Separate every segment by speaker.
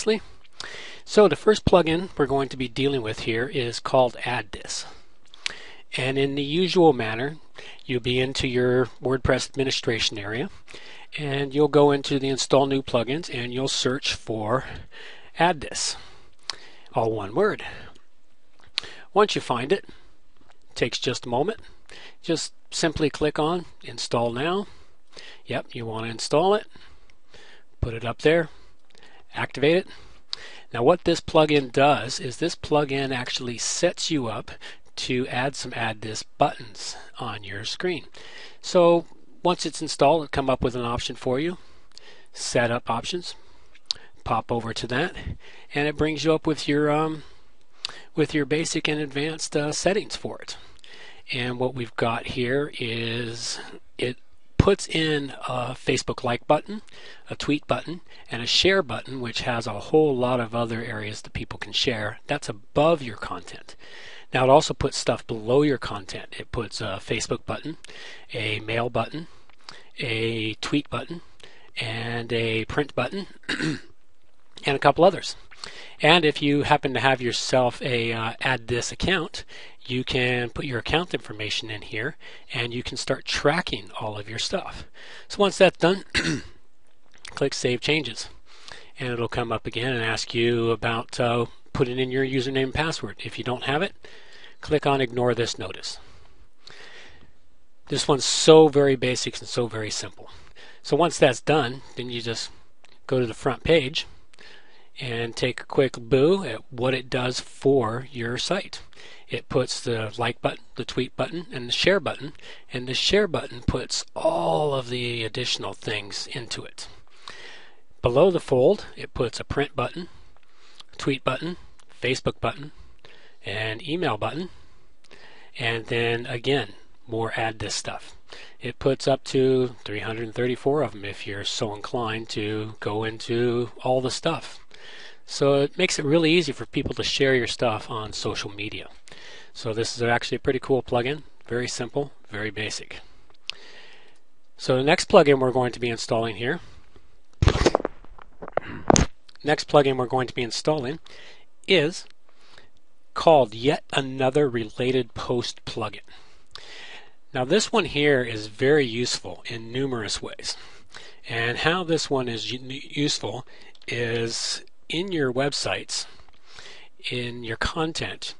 Speaker 1: Beardsley. So the first plugin we're going to be dealing with here is called Add This. And in the usual manner, you'll be into your WordPress administration area and you'll go into the install new plugins and you'll search for Add This, all one word. Once you find it, takes just a moment, just simply click on install now. Yep, you want to install it, put it up there, activate it. Now what this plugin does is this plugin actually sets you up to add some Add This buttons on your screen. So once it's installed, it'll come up with an option for you, setup options. Pop over to that and it brings you up with your basic and advanced settings for it. And what we've got here is it puts in a Facebook like button, a tweet button, and a share button, which has a whole lot of other areas that people can share. That's above your content. Now it also puts stuff below your content. It puts a Facebook button, a mail button, a tweet button, and a print button, and a couple others. And if you happen to have yourself a Add This account, you can put your account information in here and you can start tracking all of your stuff. So once that's done, click Save Changes and it'll come up again and ask you about putting in your username and password. If you don't have it, click on Ignore This Notice. This one's so very basic and so very simple. So once that's done, then you just go to the front page and take a quick boo at what it does for your site. It puts the like button, the tweet button, and the share button, and the share button puts all of the additional things into it. Below the fold, it puts a print button, tweet button, Facebook button, and email button, and then again, more Add This stuff. It puts up to 334 of them if you're so inclined to go into all the stuff. So it makes it really easy for people to share your stuff on social media. So this is actually a pretty cool plugin, very simple, very basic. So the next plugin we're going to be installing here, is called Yet Another Related Post Plugin. Now this one here is very useful in numerous ways. And how this one is useful is in your websites, in your content,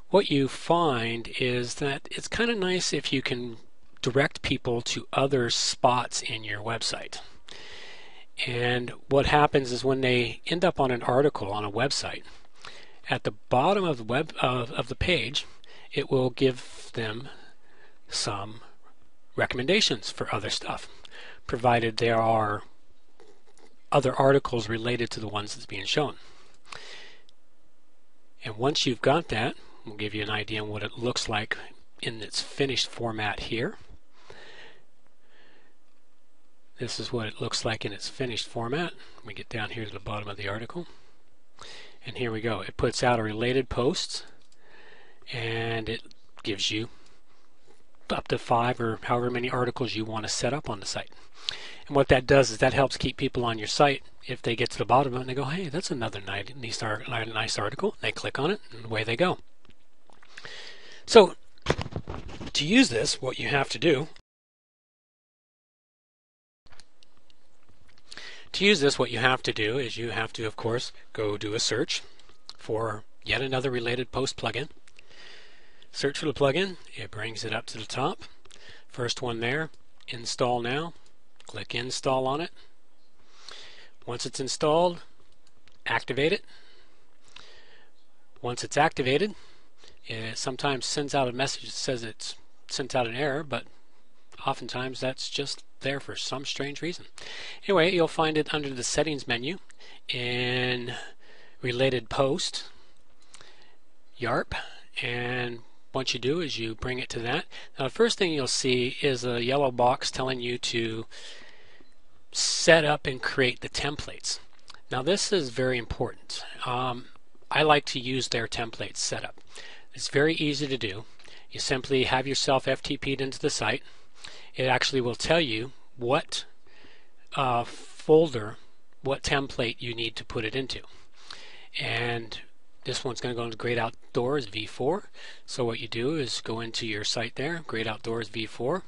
Speaker 1: what you find is that it's kind of nice if you can direct people to other spots in your website. And what happens is when they end up on an article on a website, at the bottom of the page, it will give them some recommendations for other stuff, provided there are other articles related to the ones that's being shown. And once you've got that, we'll give you an idea on what it looks like in its finished format here. This is what it looks like in its finished format. We get down here to the bottom of the article. And here we go. It puts out a related posts and it gives you up to 5 or however many articles you want to set up on the site. And what that does is that helps keep people on your site. If they get to the bottom of it and they go, hey, that's another nice article, they click on it and away they go. So to use this, what you have to do is you have to, of course, go do a search for Yet Another Related Post Plugin. Search for the plugin, it brings it up to the top. First one there, Install Now. Click Install on it. Once it's installed, activate it. Once it's activated, it sometimes sends out a message that says it's sent out an error, but oftentimes that's just there for some strange reason. Anyway, you'll find it under the Settings menu in Related Post, YARP, and what you do is you bring it to that. Now the first thing you'll see is a yellow box telling you to set up and create the templates. Now this is very important. I like to use their templates setup. It's very easy to do. You simply have yourself FTP'd into the site. It actually will tell you what folder, what template you need to put it into. and this one's going to go into Great Outdoors V4. So what you do is go into your site there, Great Outdoors V4,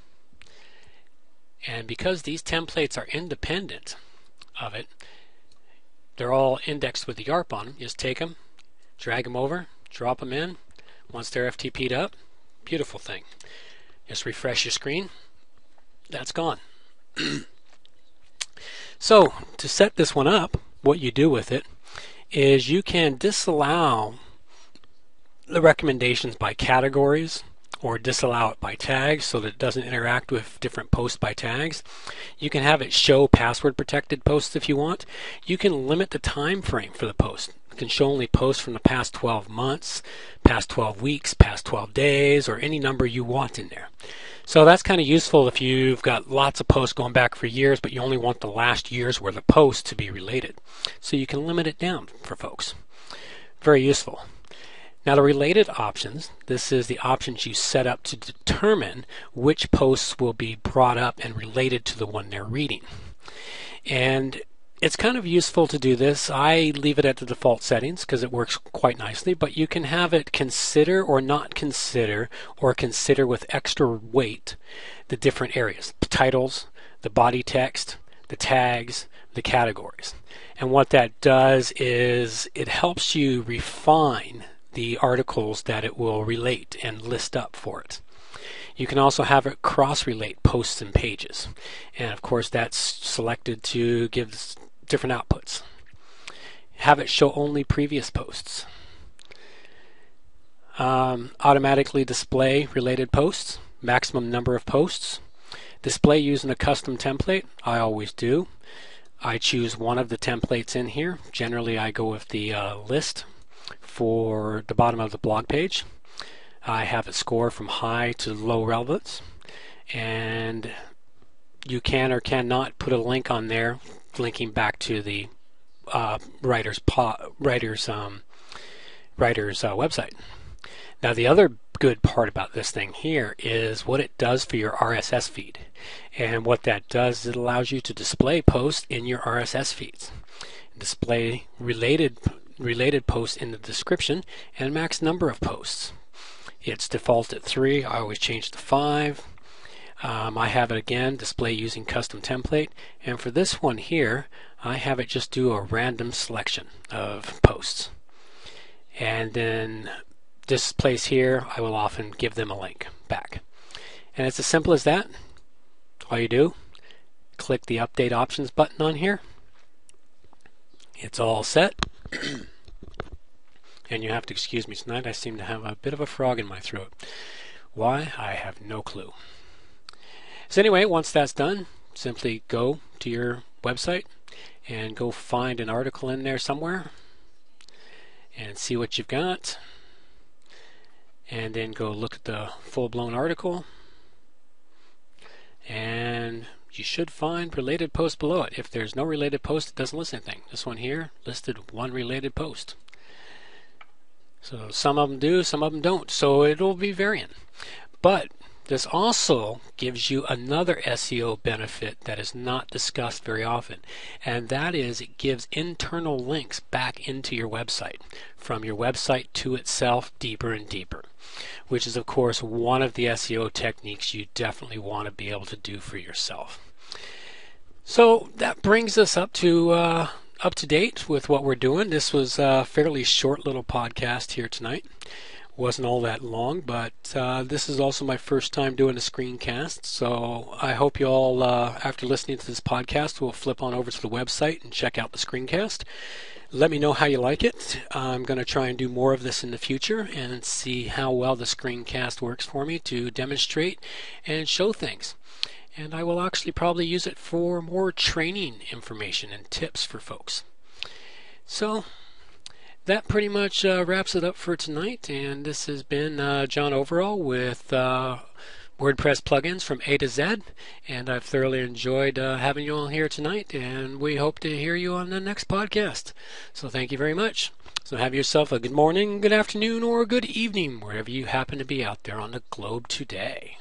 Speaker 1: and because these templates are independent of it, they're all indexed with the YARP on them. You just take them, drag them over, drop them in. Once they're FTP'd up, beautiful thing. Just refresh your screen. That's gone. So to set this one up, what you do with it is you can disallow the recommendations by categories or disallow it by tags so that it doesn't interact with different posts by tags. You can have it show password protected posts if you want. You can limit the time frame for the post. It can show only posts from the past 12 months, past 12 weeks, past 12 days, or any number you want in there. So that's kind of useful if you've got lots of posts going back for years, but you only want the last year's worth of posts to be related. So you can limit it down for folks. Very useful. Now the related options, this is the options you set up to determine which posts will be brought up and related to the one they're reading. And it's kind of useful to do this. I leave it at the default settings because it works quite nicely, but you can have it consider or not consider, or consider with extra weight the different areas, the titles, the body text, the tags, the categories. And what that does is it helps you refine the articles that it will relate and list up for it. You can also have it cross-relate posts and pages. And of course that's selected to give different outputs. Have it show only previous posts. Automatically display related posts, maximum number of posts. Display using a custom template, I always do. I choose one of the templates in here. Generally I go with the list for the bottom of the blog page. I have it score from high to low relevance, and you can or cannot put a link on there linking back to the writer's website. Now the other good part about this thing here is what it does for your RSS feed, and what that does is it allows you to display posts in your RSS feeds, display related posts in the description, and max number of posts. It's default at 3. I always change to 5. I have it again display using custom template, and for this one here I have it just do a random selection of posts, and then this place here I will often give them a link back, and it's as simple as that. All you do, click the update options button on here. It's all set. And you have to excuse me tonight, I seem to have a bit of a frog in my throat. Why? I have no clue. So anyway, once that's done, simply go to your website and go find an article in there somewhere and see what you've got, and then go look at the full-blown article, and you should find related posts below it. If there's no related post, it doesn't list anything. This one here listed one related post. So some of them do, some of them don't. So it'll be varying. But this also gives you another SEO benefit that is not discussed very often, and that is it gives internal links back into your website, from your website to itself, deeper and deeper, which is of course one of the SEO techniques you definitely want to be able to do for yourself. So that brings us up to date with what we're doing. This was a fairly short little podcast here tonight. Wasn't all that long, but this is also my first time doing a screencast, so I hope you all, after listening to this podcast, will flip on over to the website and check out the screencast. Let me know how you like it. I'm going to try and do more of this in the future and see how well the screencast works for me to demonstrate and show things. And I will actually probably use it for more training information and tips for folks. So that pretty much wraps it up for tonight, and this has been John Overall with WordPress plugins from A to Z, and I've thoroughly enjoyed having you all here tonight, and we hope to hear you on the next podcast. So thank you very much. So have yourself a good morning, good afternoon, or good evening, wherever you happen to be out there on the globe today.